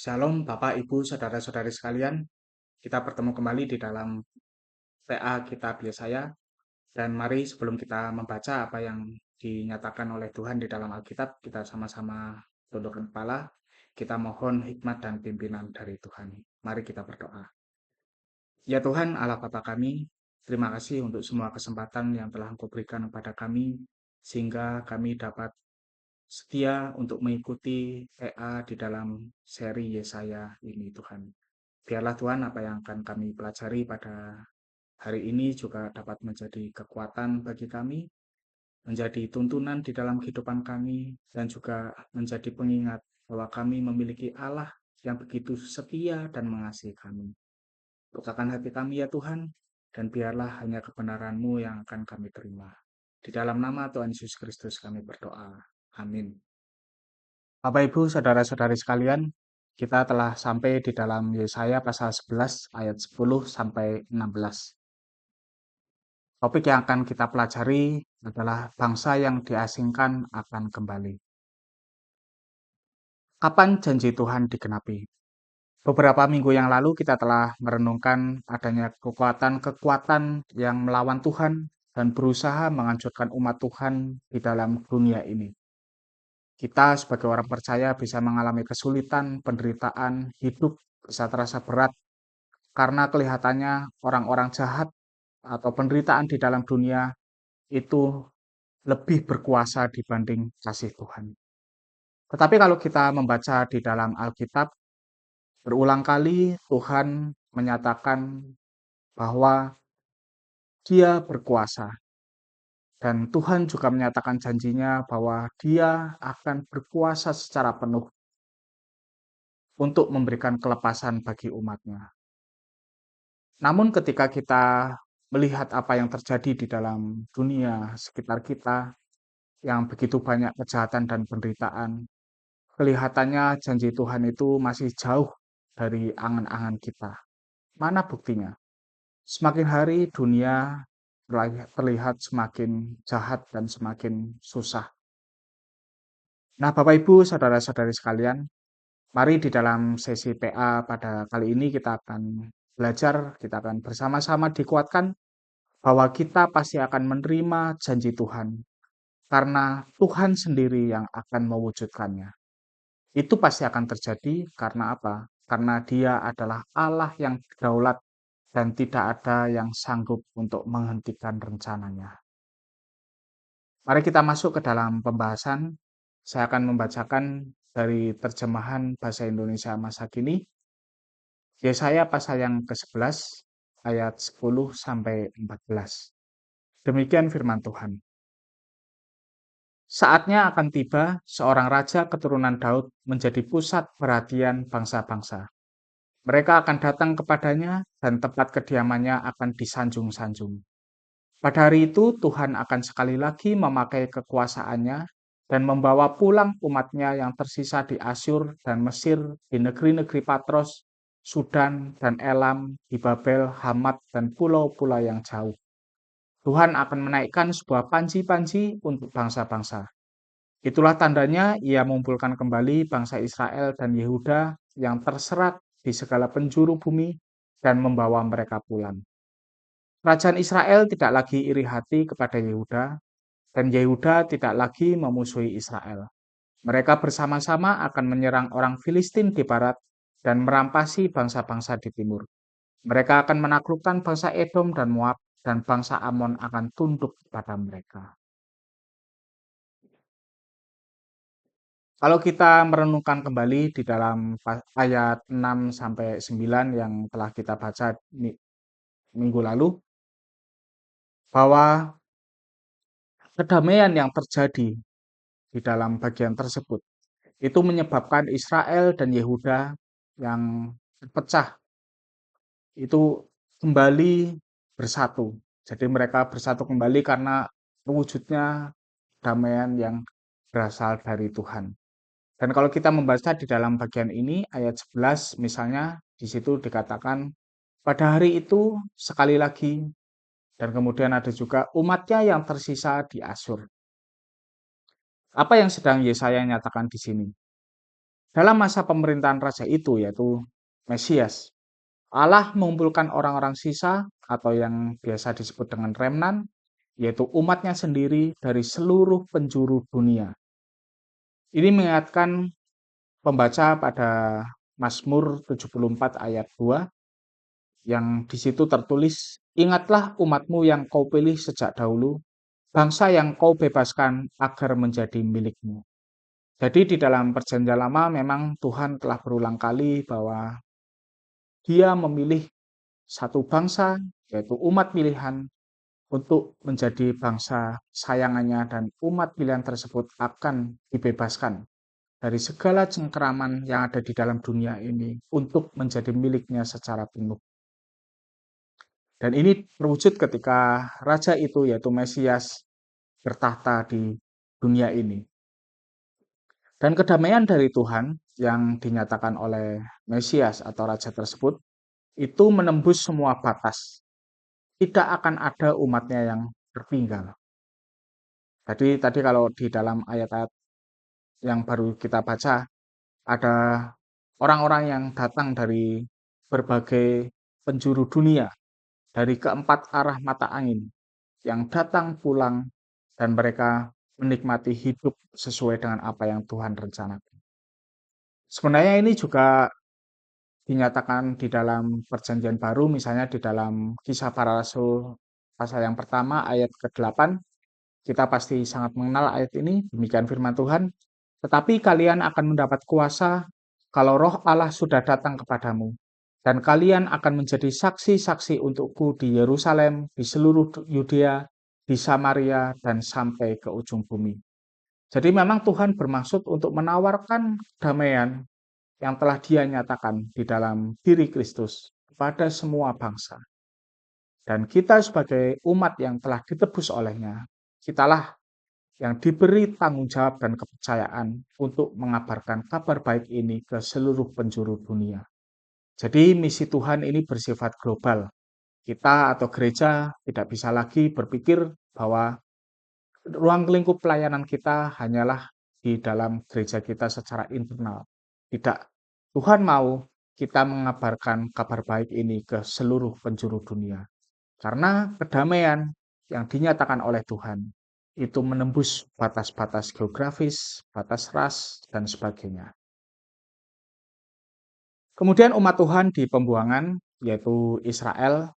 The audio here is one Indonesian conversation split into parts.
Shalom Bapak, Ibu, Saudara-saudari sekalian. Kita bertemu kembali di dalam TA Kitab Yesaya. Dan mari sebelum kita membaca apa yang dinyatakan oleh Tuhan di dalam Alkitab, kita sama-sama tundukkan kepala. Kita mohon hikmat dan pimpinan dari Tuhan. Mari kita berdoa. Ya Tuhan, Allah Bapa kami, terima kasih untuk semua kesempatan yang telah Engkau berikan kepada kami, sehingga kami dapat setia untuk mengikuti TA di dalam seri Yesaya ini Tuhan. Biarlah Tuhan apa yang akan kami pelajari pada hari ini juga dapat menjadi kekuatan bagi kami, menjadi tuntunan di dalam kehidupan kami, dan juga menjadi pengingat bahwa kami memiliki Allah yang begitu setia dan mengasihi kami. Bukakan hati kami ya Tuhan, dan biarlah hanya kebenaran-Mu yang akan kami terima. Di dalam nama Tuhan Yesus Kristus kami berdoa. Amin. Bapak Ibu, saudara-saudari sekalian, kita telah sampai di dalam Yesaya pasal 11 ayat 10 sampai 16. Topik yang akan kita pelajari adalah bangsa yang diasingkan akan kembali. Kapan janji Tuhan digenapi? Beberapa minggu yang lalu kita telah merenungkan adanya kekuatan-kekuatan yang melawan Tuhan dan berusaha menghancurkan umat Tuhan di dalam dunia ini. Kita sebagai orang percaya bisa mengalami kesulitan, penderitaan, hidup bisa terasa berat karena kelihatannya orang-orang jahat atau penderitaan di dalam dunia itu lebih berkuasa dibanding kasih Tuhan. Tetapi kalau kita membaca di dalam Alkitab, berulang kali Tuhan menyatakan bahwa Dia berkuasa. Dan Tuhan juga menyatakan janjinya bahwa Dia akan berkuasa secara penuh untuk memberikan kelepasan bagi umatnya. Namun ketika kita melihat apa yang terjadi di dalam dunia sekitar kita, yang begitu banyak kejahatan dan penderitaan, kelihatannya janji Tuhan itu masih jauh dari angan-angan kita. Mana buktinya? Semakin hari dunia terlihat semakin jahat dan semakin susah. Nah, Bapak Ibu, saudara-saudari sekalian, mari di dalam sesi PA pada kali ini kita akan belajar, kita akan bersama-sama dikuatkan bahwa kita pasti akan menerima janji Tuhan karena Tuhan sendiri yang akan mewujudkannya. Itu pasti akan terjadi karena apa? Karena Dia adalah Allah yang berdaulat dan tidak ada yang sanggup untuk menghentikan rencananya. Mari kita masuk ke dalam pembahasan. Saya akan membacakan dari terjemahan bahasa Indonesia masa kini. Yesaya pasal yang ke-11 ayat 10 sampai 14. Demikian firman Tuhan. Saatnya akan tiba seorang raja keturunan Daud menjadi pusat perhatian bangsa-bangsa. Mereka akan datang kepadanya dan tempat kediamannya akan disanjung-sanjung. Pada hari itu Tuhan akan sekali lagi memakai kekuasaannya dan membawa pulang umatnya yang tersisa di Asyur dan Mesir, di negeri-negeri Patros, Sudan dan Elam, di Babel, Hamat, dan pulau-pulau yang jauh. Tuhan akan menaikkan sebuah panji-panji untuk bangsa-bangsa. Itulah tandanya Ia mengumpulkan kembali bangsa Israel dan Yehuda yang terserat di segala penjuru bumi dan membawa mereka pulang. Kerajaan Israel tidak lagi iri hati kepada Yehuda, dan Yehuda tidak lagi memusuhi Israel. Mereka bersama-sama akan menyerang orang Filistin di barat dan merampasi bangsa-bangsa di timur. Mereka akan menaklukkan bangsa Edom dan Moab, dan bangsa Amon akan tunduk kepada mereka. Kalau kita merenungkan kembali di dalam ayat 6 sampai 9 yang telah kita baca minggu lalu, bahwa kedamaian yang terjadi di dalam bagian tersebut itu menyebabkan Israel dan Yehuda yang pecah itu kembali bersatu. Jadi mereka bersatu kembali karena wujudnya damaian yang berasal dari Tuhan. Dan kalau kita membaca di dalam bagian ini ayat 11 misalnya di situ dikatakan pada hari itu sekali lagi, dan kemudian ada juga umatnya yang tersisa di Asyur. Apa yang sedang Yesaya nyatakan di sini? Dalam masa pemerintahan raja itu, yaitu Mesias, Allah mengumpulkan orang-orang sisa atau yang biasa disebut dengan remnan, yaitu umatnya sendiri dari seluruh penjuru dunia. Ini mengingatkan pembaca pada Mazmur 74 ayat 2 yang di situ tertulis, "Ingatlah umatmu yang kau pilih sejak dahulu, bangsa yang kau bebaskan agar menjadi milikmu." Jadi di dalam perjanjian lama memang Tuhan telah berulang kali bahwa Dia memilih satu bangsa, yaitu umat pilihan, untuk menjadi bangsa sayangannya dan umat pilihan tersebut akan dibebaskan dari segala cengkeraman yang ada di dalam dunia ini untuk menjadi miliknya secara penuh. Dan ini terwujud ketika raja itu yaitu Mesias bertahta di dunia ini. Dan kedamaian dari Tuhan yang dinyatakan oleh Mesias atau raja tersebut itu menembus semua batas. Tidak akan ada umatnya yang tertinggal. Jadi tadi kalau di dalam ayat-ayat yang baru kita baca, ada orang-orang yang datang dari berbagai penjuru dunia, dari keempat arah mata angin, yang datang pulang dan mereka menikmati hidup sesuai dengan apa yang Tuhan rencanakan. Sebenarnya ini juga dinyatakan di dalam perjanjian baru, misalnya di dalam Kisah Para Rasul pasal yang pertama ayat ke-8, kita pasti sangat mengenal ayat ini, demikian firman Tuhan. Tetapi kalian akan mendapat kuasa kalau Roh Allah sudah datang kepadamu, dan kalian akan menjadi saksi-saksi untukku di Yerusalem, di seluruh Yudea, di Samaria, dan sampai ke ujung bumi. Jadi memang Tuhan bermaksud untuk menawarkan damaian yang telah Dia nyatakan di dalam diri Kristus kepada semua bangsa. Dan kita sebagai umat yang telah ditebus olehnya, kitalah yang diberi tanggung jawab dan kepercayaan untuk mengabarkan kabar baik ini ke seluruh penjuru dunia. Jadi misi Tuhan ini bersifat global. Kita atau gereja tidak bisa lagi berpikir bahwa ruang lingkup pelayanan kita hanyalah di dalam gereja kita secara internal. Tidak. Tuhan mau kita mengabarkan kabar baik ini ke seluruh penjuru dunia. Karena kedamaian yang dinyatakan oleh Tuhan itu menembus batas-batas geografis, batas ras, dan sebagainya. Kemudian umat Tuhan di pembuangan, yaitu Israel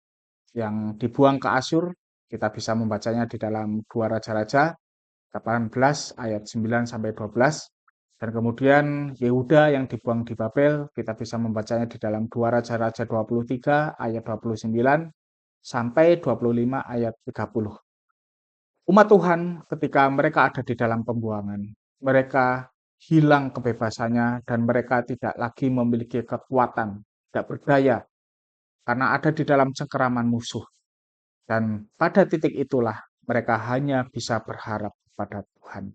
yang dibuang ke Asyur, kita bisa membacanya di dalam 2 Raja-Raja 18 ayat 9 sampai 12. Dan kemudian Yehuda yang dibuang di Babel, kita bisa membacanya di dalam 2 Raja-Raja 23 ayat 29 sampai 25 ayat 30. Umat Tuhan ketika mereka ada di dalam pembuangan, mereka hilang kebebasannya dan mereka tidak lagi memiliki kekuatan, tidak berdaya karena ada di dalam cengkeraman musuh. Dan pada titik itulah mereka hanya bisa berharap kepada Tuhan.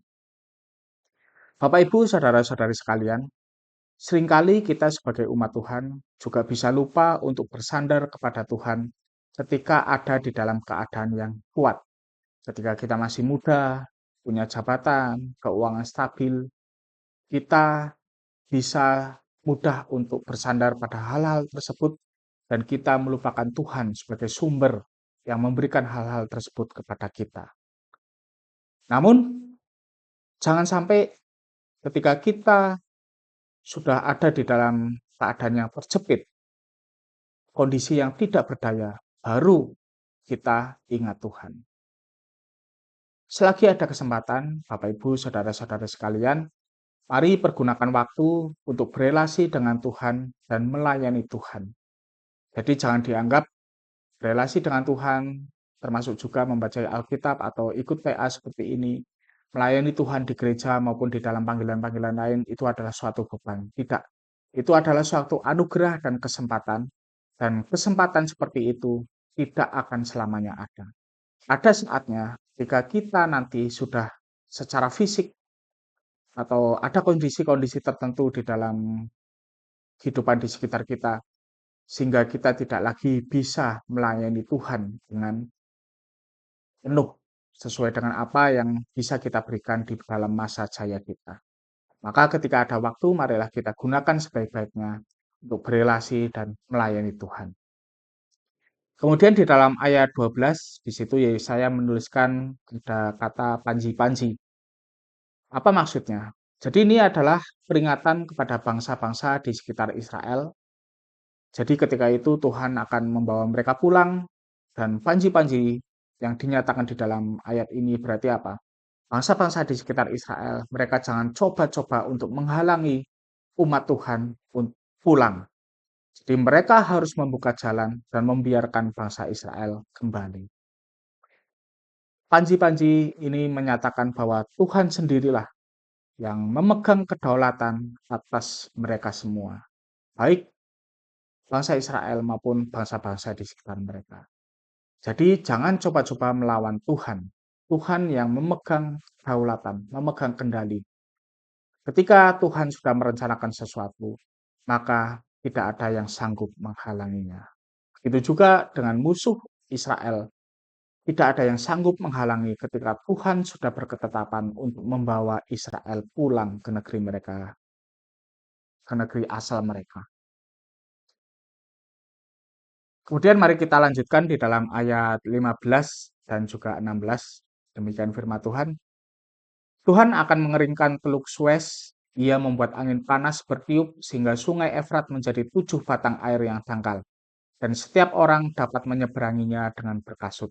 Bapak, Ibu, saudara-saudari sekalian, seringkali kita sebagai umat Tuhan juga bisa lupa untuk bersandar kepada Tuhan ketika ada di dalam keadaan yang kuat. Ketika kita masih muda, punya jabatan, keuangan stabil, kita bisa mudah untuk bersandar pada hal-hal tersebut dan kita melupakan Tuhan sebagai sumber yang memberikan hal-hal tersebut kepada kita. Namun, jangan sampai ketika kita sudah ada di dalam keadaan yang terjepit, kondisi yang tidak berdaya, baru kita ingat Tuhan. Selagi ada kesempatan, Bapak, Ibu, saudara-saudara sekalian, mari pergunakan waktu untuk berelasi dengan Tuhan dan melayani Tuhan. Jadi jangan dianggap relasi dengan Tuhan, termasuk juga membaca Alkitab atau ikut PA seperti ini, melayani Tuhan di gereja maupun di dalam panggilan-panggilan lain, itu adalah suatu beban. Tidak. Itu adalah suatu anugerah dan kesempatan seperti itu tidak akan selamanya ada. Ada saatnya jika kita nanti sudah secara fisik atau ada kondisi-kondisi tertentu di dalam kehidupan di sekitar kita, sehingga kita tidak lagi bisa melayani Tuhan dengan penuh sesuai dengan apa yang bisa kita berikan di dalam masa jaya kita. Maka ketika ada waktu, marilah kita gunakan sebaik-baiknya untuk berelasi dan melayani Tuhan. Kemudian di dalam ayat 12, di situ Yesaya menuliskan ada kata panji-panji. Apa maksudnya? Jadi ini adalah peringatan kepada bangsa-bangsa di sekitar Israel. Jadi ketika itu Tuhan akan membawa mereka pulang dan panji-panji yang dinyatakan di dalam ayat ini berarti apa? Bangsa-bangsa di sekitar Israel, mereka jangan coba-coba untuk menghalangi umat Tuhan untuk pulang. Jadi mereka harus membuka jalan dan membiarkan bangsa Israel kembali. Panji-panji ini menyatakan bahwa Tuhan sendirilah yang memegang kedaulatan atas mereka semua, baik bangsa Israel maupun bangsa-bangsa di sekitar mereka. Jadi jangan coba-coba melawan Tuhan. Tuhan yang memegang kedaulatan, memegang kendali. Ketika Tuhan sudah merencanakan sesuatu, maka tidak ada yang sanggup menghalanginya. Itu juga dengan musuh Israel. Tidak ada yang sanggup menghalangi ketika Tuhan sudah berketetapan untuk membawa Israel pulang ke negeri mereka, ke negeri asal mereka. Kemudian mari kita lanjutkan di dalam ayat 15 dan juga 16. Demikian firman Tuhan. Tuhan akan mengeringkan teluk Suez. Ia membuat angin panas bertiup sehingga sungai Efrat menjadi 7 batang air yang dangkal. Dan setiap orang dapat menyeberanginya dengan berkasut.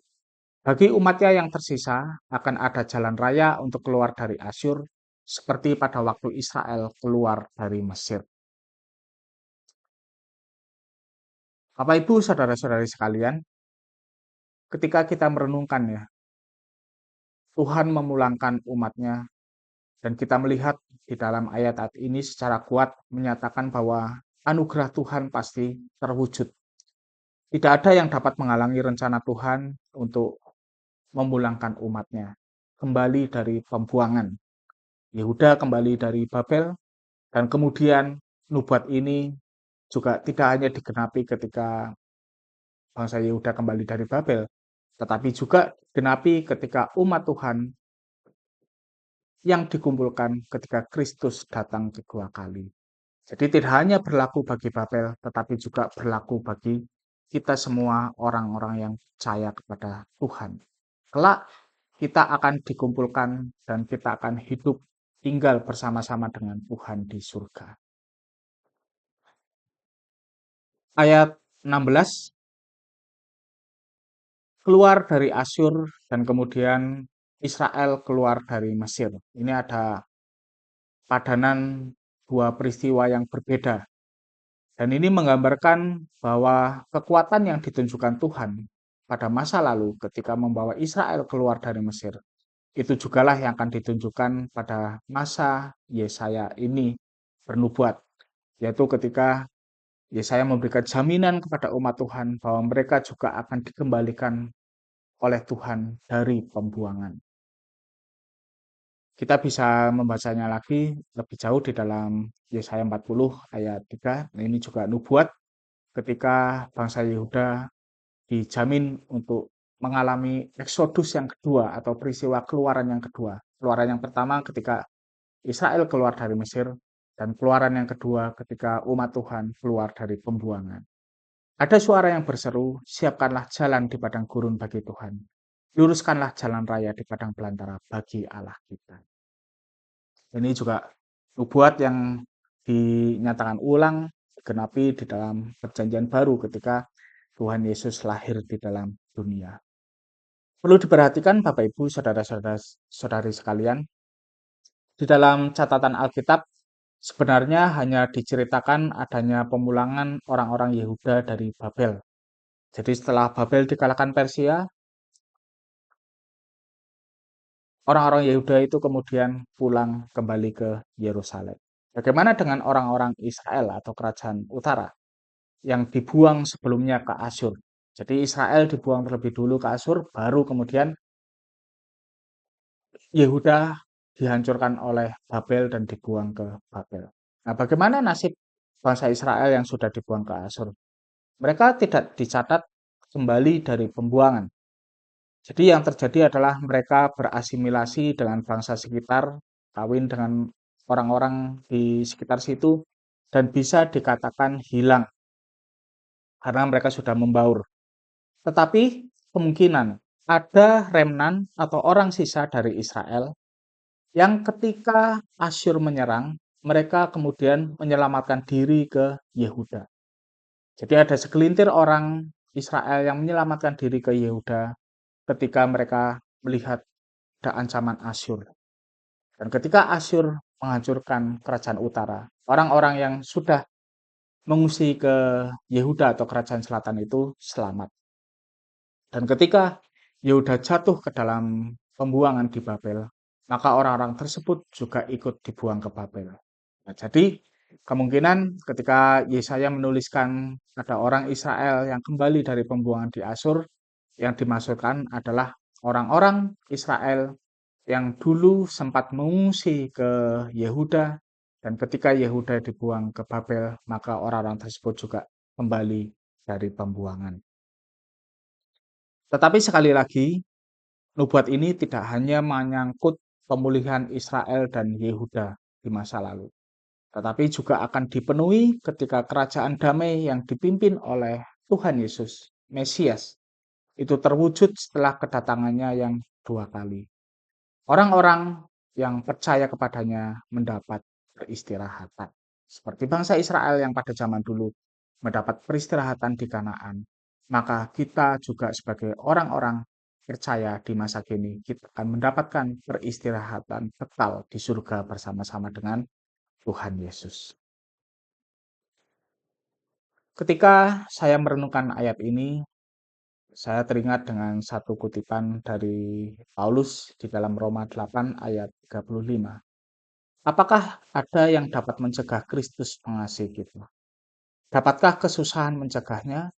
Bagi umatnya yang tersisa, akan ada jalan raya untuk keluar dari Asyur, seperti pada waktu Israel keluar dari Mesir. Bapak Ibu, saudara-saudari sekalian, ketika kita merenungkan ya, Tuhan memulangkan umatnya, dan kita melihat di dalam ayat-ayat ini secara kuat menyatakan bahwa anugerah Tuhan pasti terwujud. Tidak ada yang dapat menghalangi rencana Tuhan untuk memulangkan umatnya kembali dari pembuangan. Yehuda kembali dari Babel, dan kemudian nubuat ini juga tidak hanya digenapi ketika bangsa Yehuda kembali dari Babel, tetapi juga digenapi ketika umat Tuhan yang dikumpulkan ketika Kristus datang kedua kali. Jadi tidak hanya berlaku bagi Babel, tetapi juga berlaku bagi kita semua orang-orang yang percaya kepada Tuhan. Kelak kita akan dikumpulkan dan kita akan hidup tinggal bersama-sama dengan Tuhan di surga. Ayat 16, keluar dari Asyur dan kemudian Israel keluar dari Mesir. Ini ada padanan dua peristiwa yang berbeda. Dan ini menggambarkan bahwa kekuatan yang ditunjukkan Tuhan pada masa lalu ketika membawa Israel keluar dari Mesir, itu jugalah yang akan ditunjukkan pada masa Yesaya ini bernubuat, yaitu ketika Yesaya memberikan jaminan kepada umat Tuhan bahwa mereka juga akan dikembalikan oleh Tuhan dari pembuangan. Kita bisa membacanya lagi lebih jauh di dalam Yesaya 40 ayat 3. Ini juga nubuat ketika bangsa Yehuda dijamin untuk mengalami eksodus yang kedua atau peristiwa keluaran yang kedua. Keluaran yang pertama ketika Israel keluar dari Mesir, dan keluaran yang kedua ketika umat Tuhan keluar dari pembuangan. Ada suara yang berseru, siapkanlah jalan di padang gurun bagi Tuhan. Luruskanlah jalan raya di padang belantara bagi Allah kita. Ini juga nubuat yang dinyatakan ulang, digenapi di dalam perjanjian baru ketika Tuhan Yesus lahir di dalam dunia. Perlu diperhatikan Bapak Ibu, saudara-saudari sekalian, di dalam catatan Alkitab sebenarnya hanya diceritakan adanya pemulangan orang-orang Yehuda dari Babel. Jadi setelah Babel dikalahkan Persia, orang-orang Yehuda itu kemudian pulang kembali ke Yerusalem. Bagaimana dengan orang-orang Israel atau kerajaan utara yang dibuang sebelumnya ke Asyur? Jadi Israel dibuang terlebih dulu ke Asyur, baru kemudian Yehuda dihancurkan oleh Babel dan dibuang ke Babel. Nah, bagaimana nasib bangsa Israel yang sudah dibuang ke Asyur? Mereka tidak dicatat kembali dari pembuangan. Jadi yang terjadi adalah mereka berasimilasi dengan bangsa sekitar, kawin dengan orang-orang di sekitar situ dan bisa dikatakan hilang karena mereka sudah membaur. Tetapi kemungkinan ada remnan atau orang sisa dari Israel yang ketika Asyur menyerang, mereka kemudian menyelamatkan diri ke Yehuda. Jadi ada segelintir orang Israel yang menyelamatkan diri ke Yehuda ketika mereka melihat ada ancaman Asyur. Dan ketika Asyur menghancurkan kerajaan utara, orang-orang yang sudah mengungsi ke Yehuda atau kerajaan selatan itu selamat. Dan ketika Yehuda jatuh ke dalam pembuangan di Babel, maka orang-orang tersebut juga ikut dibuang ke Babel. Nah, jadi kemungkinan ketika Yesaya menuliskan ada orang Israel yang kembali dari pembuangan di Asur, yang dimaksudkan adalah orang-orang Israel yang dulu sempat mengungsi ke Yehuda, dan ketika Yehuda dibuang ke Babel, maka orang-orang tersebut juga kembali dari pembuangan. Tetapi sekali lagi, nubuat ini tidak hanya menyangkut pemulihan Israel dan Yehuda di masa lalu, tetapi juga akan dipenuhi ketika kerajaan damai yang dipimpin oleh Tuhan Yesus, Mesias, itu terwujud setelah kedatangannya yang dua kali. Orang-orang yang percaya kepadanya mendapat peristirahatan. Seperti bangsa Israel yang pada zaman dulu mendapat peristirahatan di Kanaan, maka kita juga sebagai orang-orang percaya di masa kini, kita akan mendapatkan peristirahatan kekal di surga bersama-sama dengan Tuhan Yesus. Ketika saya merenungkan ayat ini, saya teringat dengan satu kutipan dari Paulus di dalam Roma 8 ayat 35. Apakah ada yang dapat mencegah Kristus mengasihi kita? Dapatkah kesusahan mencegahnya,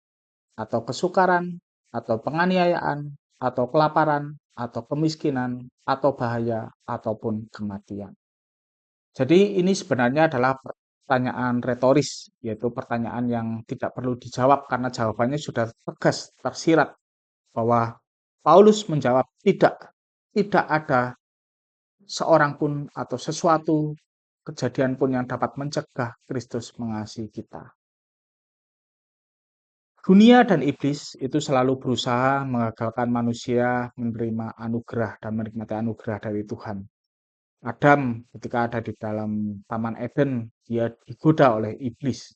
atau kesukaran, atau penganiayaan, atau kelaparan, atau kemiskinan, atau bahaya, ataupun kematian? Jadi ini sebenarnya adalah pertanyaan retoris, yaitu pertanyaan yang tidak perlu dijawab karena jawabannya sudah tegas, tersirat bahwa Paulus menjawab tidak, tidak ada seorang pun atau sesuatu kejadian pun yang dapat mencegah Kristus mengasihi kita. Dunia dan iblis itu selalu berusaha mengagalkan manusia menerima anugerah dan menikmati anugerah dari Tuhan. Adam ketika ada di dalam Taman Eden, dia digoda oleh iblis.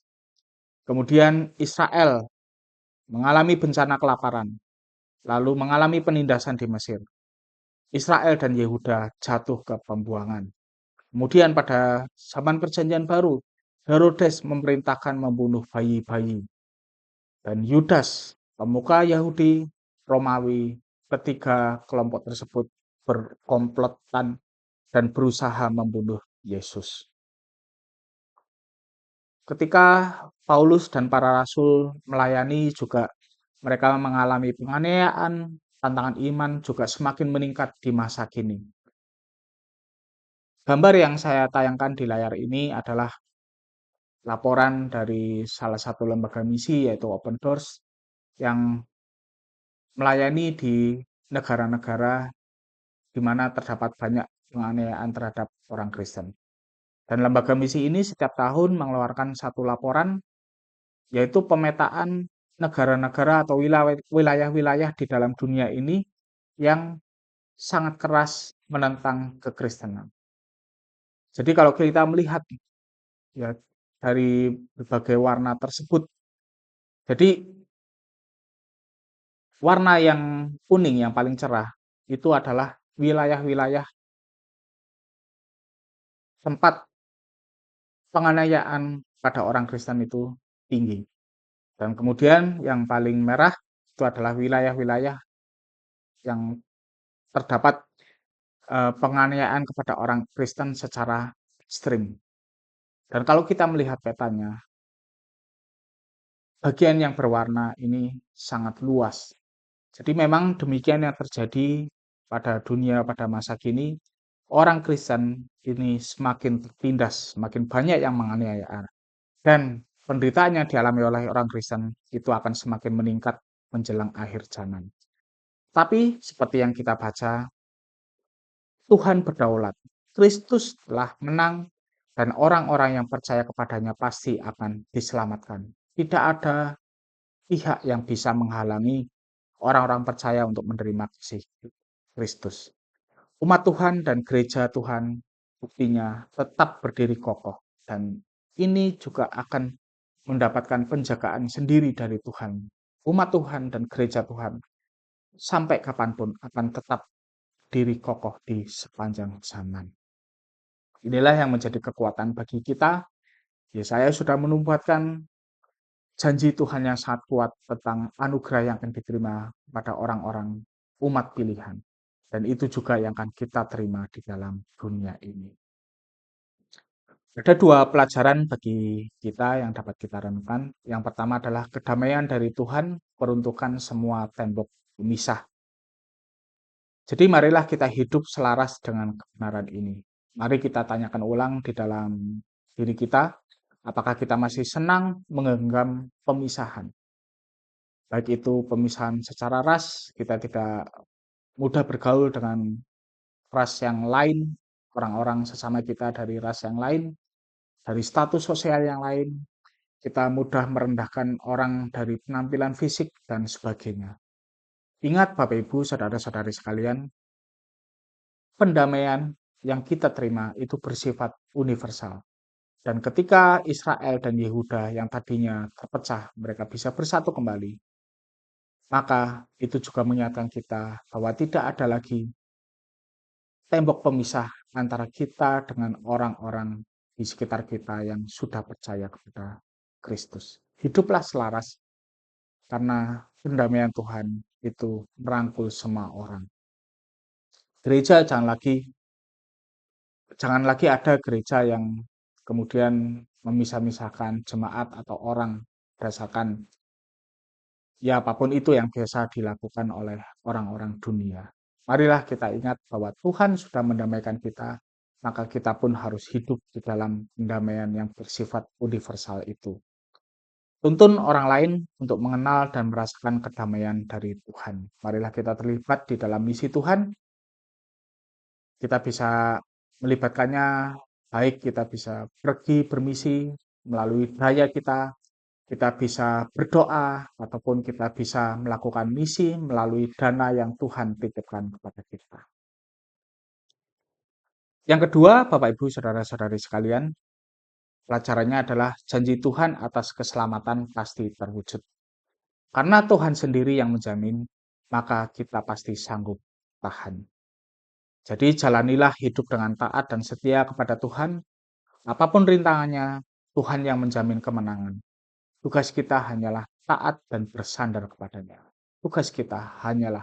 Kemudian Israel mengalami bencana kelaparan, lalu mengalami penindasan di Mesir. Israel dan Yehuda jatuh ke pembuangan. Kemudian pada zaman perjanjian baru, Herodes memerintahkan membunuh bayi-bayi. Dan Yudas, pemuka Yahudi Romawi, ketiga kelompok tersebut berkomplotan dan berusaha membunuh Yesus. Ketika Paulus dan para rasul melayani juga mereka mengalami penganiayaan, tantangan iman juga semakin meningkat di masa kini. Gambar yang saya tayangkan di layar ini adalah laporan dari salah satu lembaga misi yaitu Open Doors yang melayani di negara-negara di mana terdapat banyak penganiayaan terhadap orang Kristen. Dan lembaga misi ini setiap tahun mengeluarkan satu laporan, yaitu pemetaan negara-negara atau wilayah-wilayah di dalam dunia ini yang sangat keras menentang kekristenan. Jadi kalau kita melihat ya dari berbagai warna tersebut, jadi warna yang kuning yang paling cerah itu adalah wilayah-wilayah tempat penganiayaan pada orang Kristen itu tinggi. Dan kemudian yang paling merah itu adalah wilayah-wilayah yang terdapat penganiayaan kepada orang Kristen secara ekstrim. Dan kalau kita melihat petanya, bagian yang berwarna ini sangat luas. Jadi memang demikian yang terjadi pada dunia pada masa kini. Orang Kristen ini semakin tertindas, semakin banyak yang menganiaya. Dan penderitaan yang dialami oleh orang Kristen itu akan semakin meningkat menjelang akhir zaman. Tapi seperti yang kita baca, Tuhan berdaulat. Kristus telah menang dan orang-orang yang percaya kepadanya pasti akan diselamatkan. Tidak ada pihak yang bisa menghalangi orang-orang percaya untuk menerima kasih Kristus. Umat Tuhan dan gereja Tuhan buktinya tetap berdiri kokoh dan ini juga akan mendapatkan penjagaan sendiri dari Tuhan. Umat Tuhan dan gereja Tuhan sampai kapanpun akan tetap diri kokoh di sepanjang zaman. Inilah yang menjadi kekuatan bagi kita. Yesaya sudah menubuatkan janji Tuhan yang sangat kuat tentang anugerah yang akan diterima pada orang-orang umat pilihan. Dan itu juga yang akan kita terima di dalam dunia ini. Ada dua pelajaran bagi kita yang dapat kita renungkan. Yang pertama adalah kedamaian dari Tuhan peruntukan semua tembok pemisah. Jadi marilah kita hidup selaras dengan kebenaran ini. Mari kita tanyakan ulang di dalam diri kita, apakah kita masih senang menggenggam pemisahan. Baik itu pemisahan secara ras, kita tidak mudah bergaul dengan ras yang lain, orang-orang sesama kita dari ras yang lain, dari status sosial yang lain, kita mudah merendahkan orang dari penampilan fisik dan sebagainya. Ingat Bapak Ibu, saudara-saudari sekalian, pendamaian yang kita terima itu bersifat universal. Dan ketika Israel dan Yehuda yang tadinya terpecah, mereka bisa bersatu kembali, maka itu juga menyatakan kita bahwa tidak ada lagi tembok pemisah antara kita dengan orang-orang di sekitar kita yang sudah percaya kepada Kristus. Hiduplah selaras karena pendamaian Tuhan itu merangkul semua orang. Gereja jangan lagi ada gereja yang kemudian memisah-misahkan jemaat atau orang berdasarkan ya apapun itu yang biasa dilakukan oleh orang-orang dunia. Marilah kita ingat bahwa Tuhan sudah mendamaikan kita, maka kita pun harus hidup di dalam pendamaian yang bersifat universal itu. Tuntun orang lain untuk mengenal dan merasakan kedamaian dari Tuhan. Marilah kita terlibat di dalam misi Tuhan. Kita bisa melibatkannya, baik kita bisa pergi bermisi melalui daya kita bisa berdoa, ataupun kita bisa melakukan misi melalui dana yang Tuhan titipkan kepada kita. Yang kedua, Bapak Ibu, saudara-saudari sekalian, pelajarannya adalah janji Tuhan atas keselamatan pasti terwujud. Karena Tuhan sendiri yang menjamin, maka kita pasti sanggup tahan. Jadi jalanilah hidup dengan taat dan setia kepada Tuhan. Apapun rintangannya, Tuhan yang menjamin kemenangan. Tugas kita hanyalah taat dan bersandar kepadanya. Tugas kita hanyalah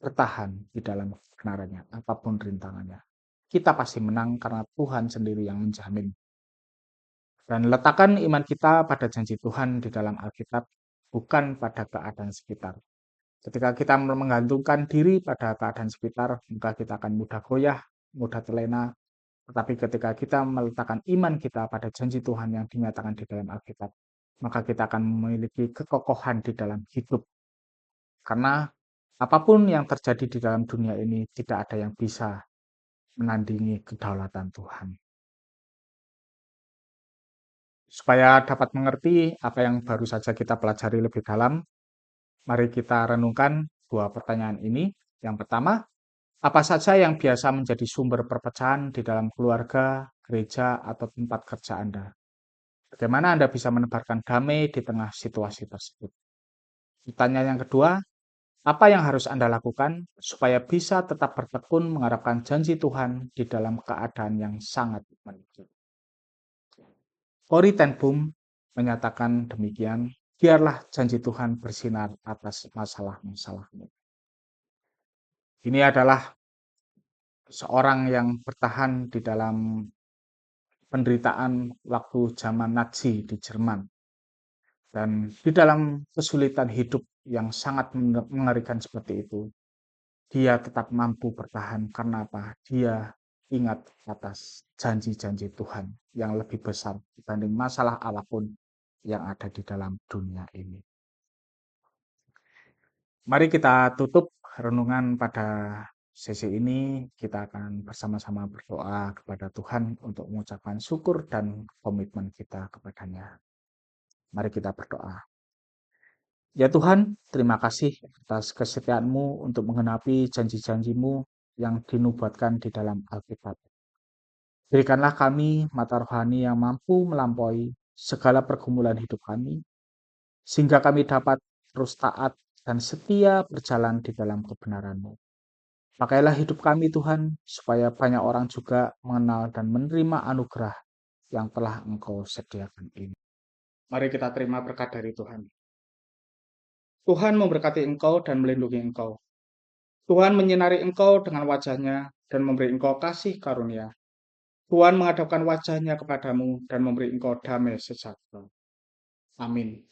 bertahan di dalam kebenarannya, apapun rintangannya. Kita pasti menang karena Tuhan sendiri yang menjamin. Dan letakkan iman kita pada janji Tuhan di dalam Alkitab, bukan pada keadaan sekitar. Ketika kita menggantungkan diri pada keadaan sekitar, maka kita akan mudah goyah, mudah terlena. Tetapi ketika kita meletakkan iman kita pada janji Tuhan yang dinyatakan di dalam Alkitab, maka kita akan memiliki kekokohan di dalam hidup. Karena apapun yang terjadi di dalam dunia ini tidak ada yang bisa menandingi kedaulatan Tuhan. Supaya dapat mengerti apa yang baru saja kita pelajari lebih dalam, mari kita renungkan dua pertanyaan ini. Yang pertama, apa saja yang biasa menjadi sumber perpecahan di dalam keluarga, gereja, atau tempat kerja Anda? Bagaimana Anda bisa menebarkan damai di tengah situasi tersebut? Pertanyaan yang kedua, apa yang harus Anda lakukan supaya bisa tetap bertekun mengharapkan janji Tuhan di dalam keadaan yang sangat menakjubkan? Corrie ten Boom menyatakan demikian, biarlah janji Tuhan bersinar atas masalah-masalahmu. Ini adalah seorang yang bertahan di dalam penderitaan waktu zaman Nazi di Jerman. Dan di dalam kesulitan hidup yang sangat mengerikan seperti itu, dia tetap mampu bertahan karena apa? Dia ingat atas janji-janji Tuhan yang lebih besar dibanding masalah apapun yang ada di dalam dunia ini. Mari kita tutup renungan pada sesi ini kita akan bersama-sama berdoa kepada Tuhan untuk mengucapkan syukur dan komitmen kita kepadanya. Mari kita berdoa. Ya Tuhan, terima kasih atas kesetiaan-Mu untuk menggenapi janji-janji-Mu yang dinubuatkan di dalam Alkitab. Berikanlah kami mata rohani yang mampu melampaui segala pergumulan hidup kami, sehingga kami dapat terus taat dan setia berjalan di dalam kebenaran-Mu. Pakailah hidup kami Tuhan, supaya banyak orang juga mengenal dan menerima anugerah yang telah Engkau sediakan ini. Mari kita terima berkat dari Tuhan. Tuhan memberkati engkau dan melindungi engkau. Tuhan menyinari engkau dengan wajah-Nya dan memberi engkau kasih karunia. Tuhan menghadapkan wajah-Nya kepadamu dan memberi engkau damai sejahtera. Amin.